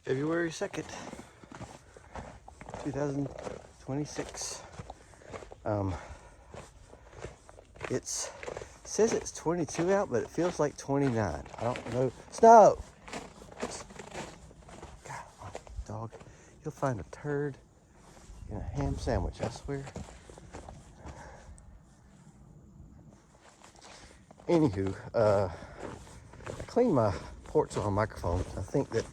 February 2nd, 2026. It says it's 22 out, but it feels like 29. I don't know. Snow! God, my dog. You'll find a turd in a ham sandwich, I swear. Anywho, I cleaned my ports on microphone. I think that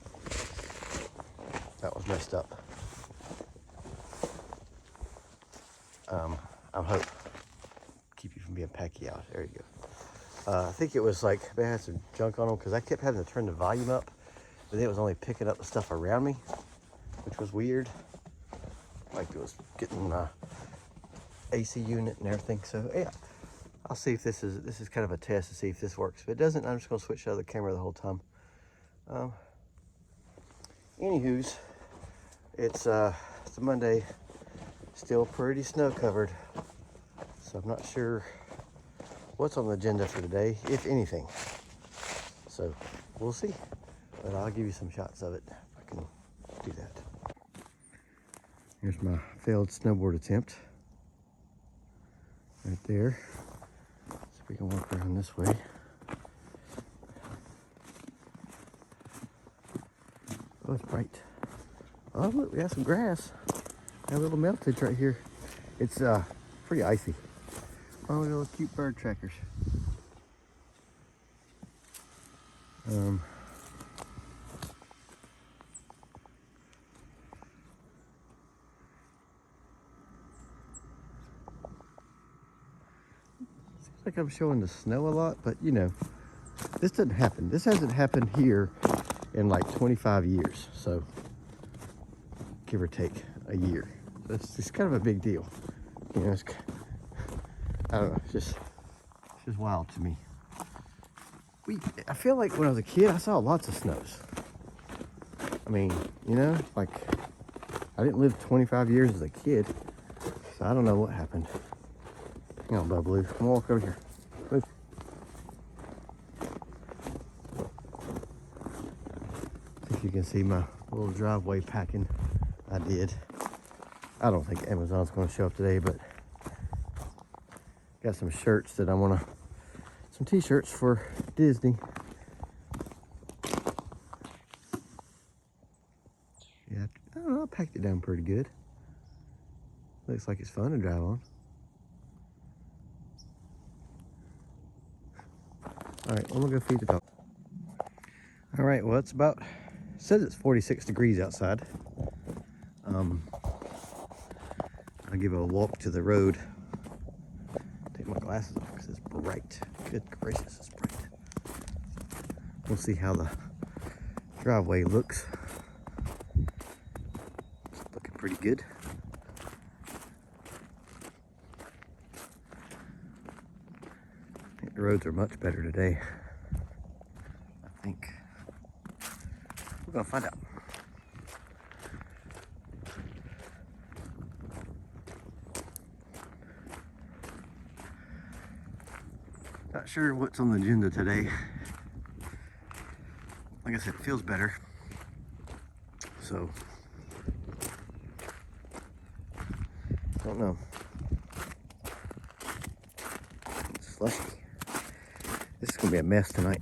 was messed up. I hope keep you from being packy out. There you go. I think it was like they had some junk on them because I kept having to turn the volume up, but then it was only picking up the stuff around me, which was weird. Like it was getting my AC unit and everything. So yeah, I'll see if this is kind of a test to see if this works. If it doesn't, I'm just gonna switch to the other camera the whole time. Anywho's, it's a Monday, still pretty snow covered. So I'm not sure what's on the agenda for today, if anything. So we'll see, but I'll give you some shots of it if I can do that. Here's my failed snowboard attempt right there. So we can walk around this way. Oh, it's bright. Oh, look, we got some grass. Got a little melted right here. It's pretty icy. Oh, little cute bird trackers. Seems like I'm showing the snow a lot, but you know, this doesn't happen. This hasn't happened here in like 25 years. So give or take a year. So it's kind of a big deal. You know, I don't know, it's just wild to me. I feel like when I was a kid, I saw lots of snows. I mean, you know, like I didn't live 25 years as a kid, so I don't know what happened. Hang on, Bub Blue. Come on, walk over here. Move. See if you can see my little driveway packing. I did. I don't think Amazon's going to show up today, but got some shirts that I want to, some t-shirts for Disney. Yeah, I don't know, I packed it down pretty good. Looks like it's fun to drive on. All right, I'm gonna go feed the dog. All right, well, it's about, it says it's 46 degrees outside. I'll give it a walk to the road. Take my glasses off because it's bright. Good gracious, it's bright. We'll see how the driveway looks. It's looking pretty good. I think the roads are much better today. I think. We're gonna find out. Not sure what's on the agenda today. Like I said, it feels better. So, don't know. It's slushy. This is gonna be a mess tonight.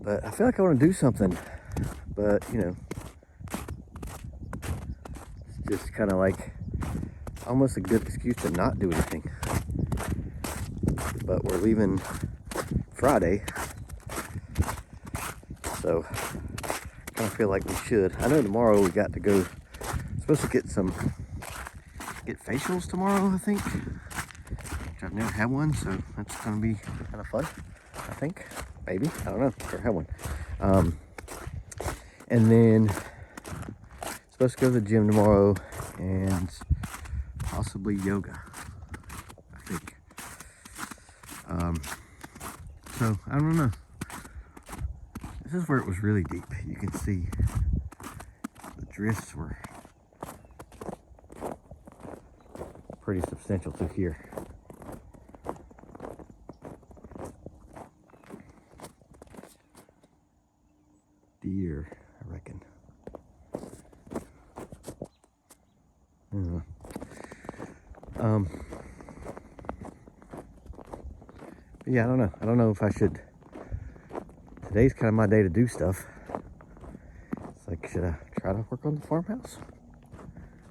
But I feel like I want to do something. But, you know, it's just kind of like almost a good excuse to not do anything. But we're leaving Friday, so I kind of feel like we should. I know tomorrow we got to go, supposed to get facials tomorrow, I think. Which I've never had one, so that's gonna be kind of fun, I think. Maybe, I don't know, never had one. And then supposed to go to the gym tomorrow and possibly yoga, I think. So I don't know. This is where it was really deep. You can see the drifts were pretty substantial through here. deer, I reckon. Yeah, I don't know. I don't know if I should. Today's kind of my day to do stuff. It's like, should I try to work on the farmhouse?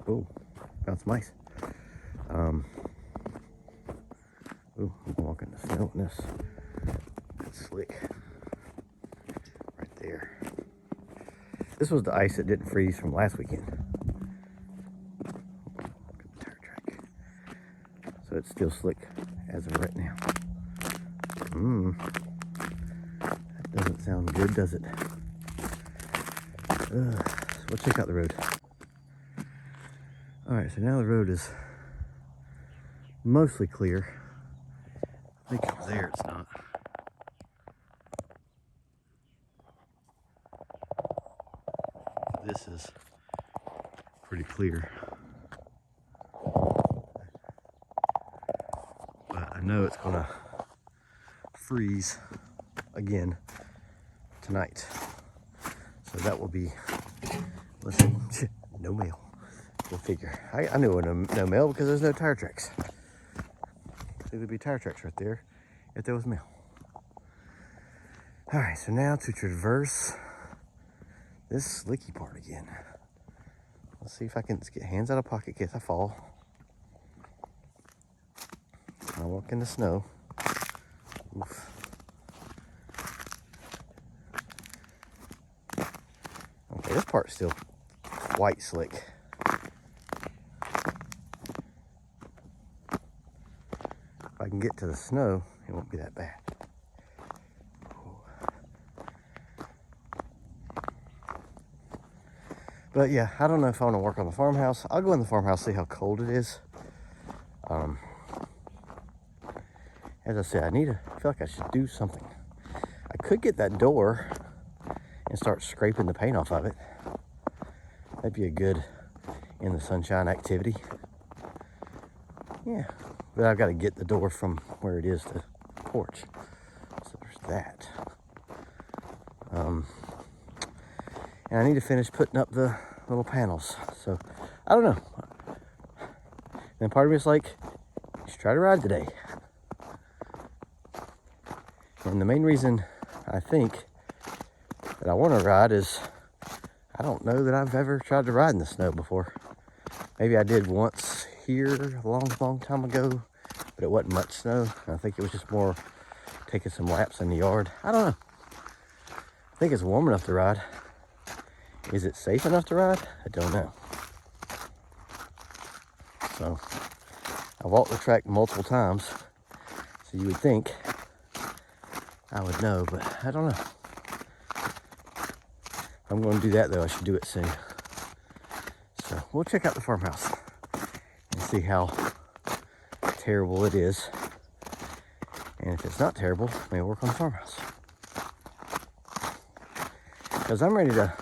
Oh, found some ice. Oh, I'm walking the snow in this. That's slick. Right there. This was the ice that didn't freeze from last weekend. Look at the tire track. So it's still slick as of right now. That doesn't sound good, does it? So we'll check out the road. Alright, so now the road is mostly clear. I think over there it's not. This is pretty clear. But I know it's gonna freeze again tonight. So that will be, listen, no mail. We'll figure. I knew it was no mail because there's no tire tracks. So there'd be tire tracks right there if there was mail. All right, so now to traverse this slicky part again. Let's see if I can get hands out of pocket in case I fall. I walk in the snow. Oof. Okay, this part's still quite slick. If I can get to the snow, it won't be that bad. But yeah, I don't know if I want to work on the farmhouse. I'll go in the farmhouse, see how cold it is. As I said, I feel like I should do something. I could get that door and start scraping the paint off of it. That'd be a good in the sunshine activity. Yeah, but I've got to get the door from where it is to the porch. So there's that. And I need to finish putting up the little panels. So I don't know. And part of me is like, you should try to ride today. And the main reason I think that I want to ride is I don't know that I've ever tried to ride in the snow before. Maybe I did once here a long time ago, but it wasn't much snow. I think it was just more taking some laps in the yard. I don't know. I think it's warm enough to ride. Is it safe enough to ride? I don't know. So I walked the track multiple times, so you would think I would know, but I don't know. If I'm going to do that though, I should do it soon. So we'll check out the farmhouse and see how terrible it is. And if it's not terrible, maybe work on the farmhouse. Because I'm ready to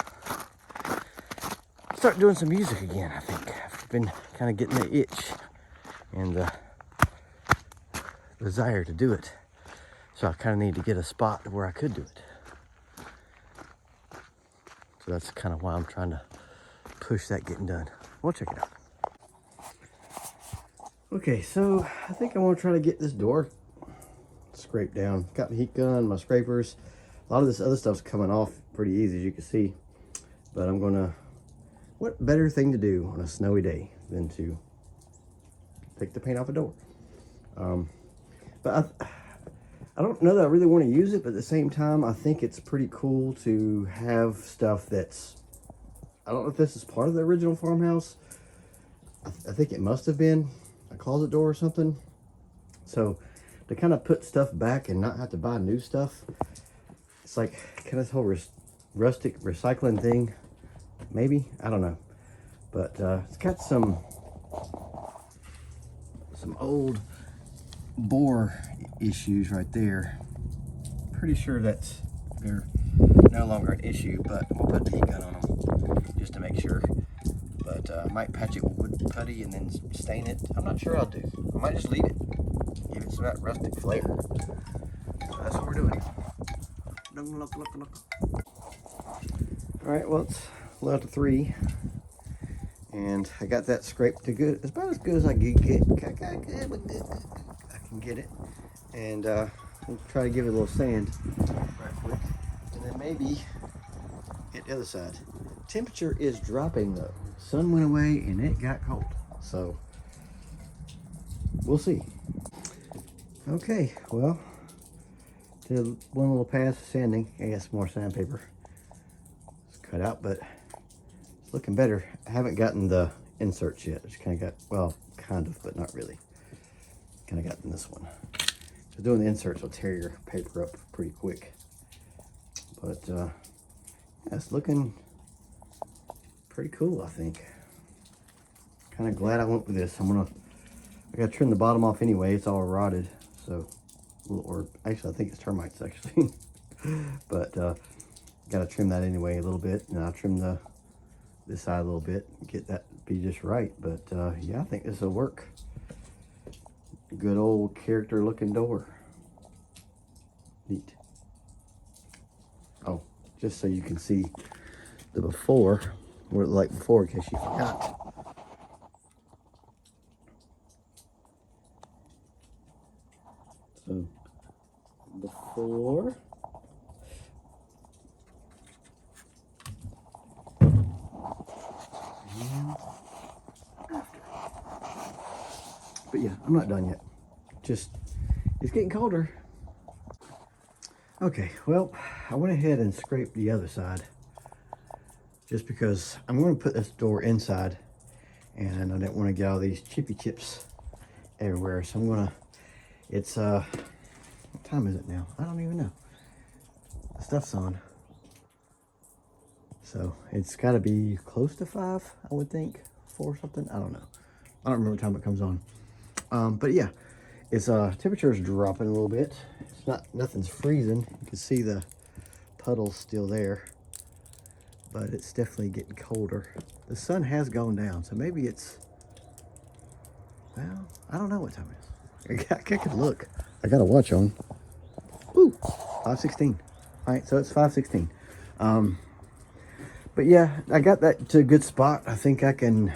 start doing some music again, I think. I've been kind of getting the itch and the desire to do it. So I kind of need to get a spot where I could do it. So that's kind of why I'm trying to push that getting done. We'll check it out. Okay, so I think I want to try to get this door scraped down. Got the heat gun, my scrapers. A lot of this other stuff's coming off pretty easy, as you can see. But I'm gonna, what better thing to do on a snowy day than to take the paint off a door? But I don't know that I really want to use it, but at the same time, I think it's pretty cool to have stuff that's, I don't know if this is part of the original farmhouse. I think it must have been a closet door or something. So to kind of put stuff back and not have to buy new stuff, it's like kind of this whole rustic recycling thing. Maybe, I don't know. But it's got some old bore issues right there. Pretty sure they're no longer an issue, but we'll put the heat gun on them just to make sure. But I might patch it with wood putty and then stain it. I'm not sure I'll do. I might just leave it, give it some of that rustic flair. So that's what we're doing. Look. All right, well, it's a lot of 3. And I got that scraped to good. It's about as good as I can get. I can get it. And we'll try to give it a little sand right quick. And then maybe hit the other side. Temperature is dropping though. Sun went away and it got cold. So we'll see. Okay, well, did one little pass of sanding. I got some more sandpaper. It's cut out, but it's looking better. I haven't gotten the inserts yet. Just kind of got, well, kind of, but not really. Kind of gotten this one. So doing the inserts will tear your paper up pretty quick. But yeah, it's looking pretty cool, I think. Kind of glad I went with this. I gotta trim the bottom off anyway. It's all rotted, so, or actually I think it's termites actually. But gotta trim that anyway a little bit, and I'll trim this side a little bit, get that be just right. But yeah, I think this will work. Good old character looking door. Neat. Oh, just so you can see the before, what it looked like before, in case you forgot. So, before. And after. But yeah, I'm not done yet. Just, it's getting colder. Okay, well, I went ahead and scraped the other side just because I'm going to put this door inside and I didn't want to get all these chippy chips everywhere. So I'm going to, it's, what time is it now? I don't even know. The stuff's on. So it's got to be close to 5, I would think. 4 or something. I don't know. I don't remember what time it comes on. But yeah, it's temperature is dropping a little bit. It's nothing's freezing. You can see the puddles still there, but it's definitely getting colder. The sun has gone down, so maybe it's, well, I don't know what time it is. I could look. I got a watch on. Ooh, 5:16. All right, so it's 5:16. But yeah, I got that to a good spot. I think I can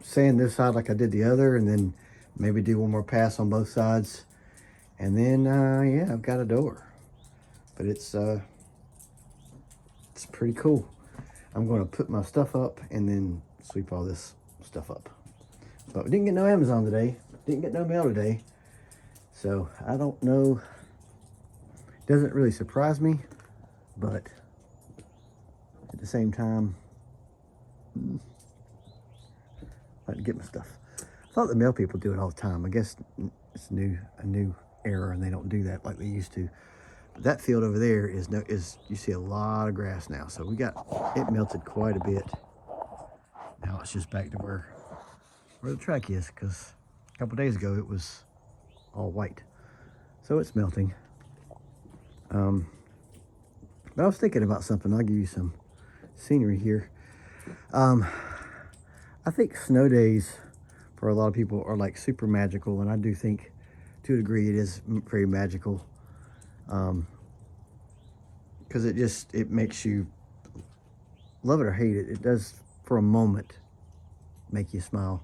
sand this side like I did the other, and then maybe do one more pass on both sides. And then, yeah, I've got a door. But it's pretty cool. I'm going to put my stuff up and then sweep all this stuff up. But we didn't get no Amazon today. Didn't get no mail today. So, I don't know. Doesn't really surprise me. But at the same time, I like to get my stuff. I thought the mail people do it all the time. I guess it's a new era and they don't do that like they used to. But that field over there is you see a lot of grass now. So it melted quite a bit. Now it's just back to where the track is, because a couple days ago it was all white. So it's melting. But I was thinking about something. I'll give you some scenery here. I think snow days for a lot of people are like super magical, and I do think to a degree it is very magical, because it makes you, love it or hate it, it does for a moment make you smile.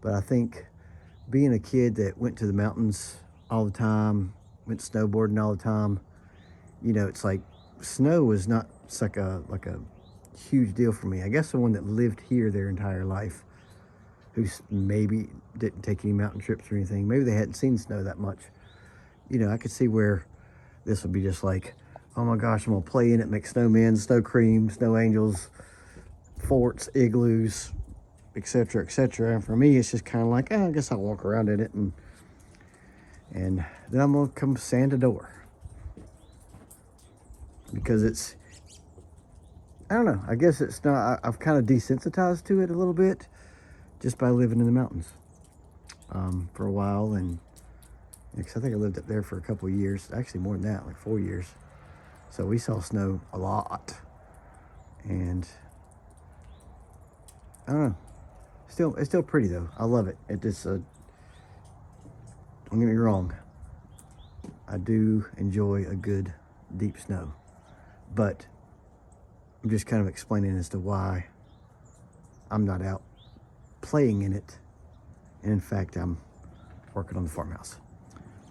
But I think being a kid that went to the mountains all the time, went snowboarding all the time, you know, it's like snow was not like a huge deal for me. I guess the one that lived here their entire life, who maybe didn't take any mountain trips or anything, maybe they hadn't seen snow that much, you know, I could see where this would be just like, oh my gosh, I'm gonna play in it, make snowmen, snow cream, snow angels, forts, igloos, etc., etc. And for me, it's just kind of like, I guess I'll walk around in it, and then I'm gonna come sand a door, because it's, I don't know, I guess it's not, I've kind of desensitized to it a little bit just by living in the mountains for a while. And because I think I lived up there for a couple of years, actually more than that, like 4 years. So we saw snow a lot, and I don't know, it's still pretty though. I love it. It just, don't get me wrong, I do enjoy a good deep snow, but I'm just kind of explaining as to why I'm not out playing in it. And in fact, I'm working on the farmhouse.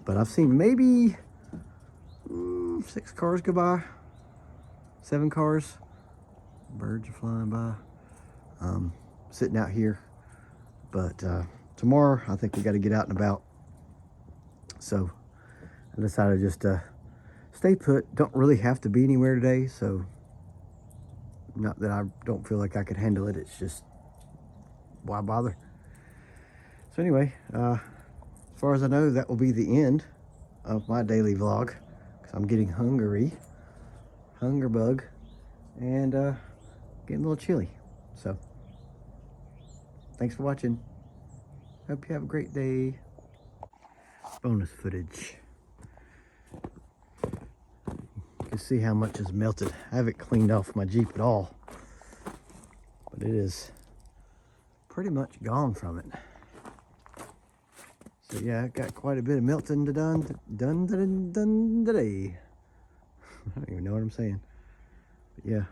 But I've seen maybe 6 cars go by, 7 cars. Birds are flying by. Sitting out here. But tomorrow, I think we got to get out and about. So I decided just to stay put. Don't really have to be anywhere today. So not that I don't feel like I could handle it. It's just, why bother? So anyway, as far as I know, that will be the end of my daily vlog. Because I'm getting hungry. Hunger bug. And getting a little chilly. So thanks for watching. Hope you have a great day. Bonus footage. You can see how much is melted. I haven't cleaned off my Jeep at all. But it is pretty much gone from it. So yeah, I got quite a bit of melting done today. I don't even know what I'm saying. But yeah.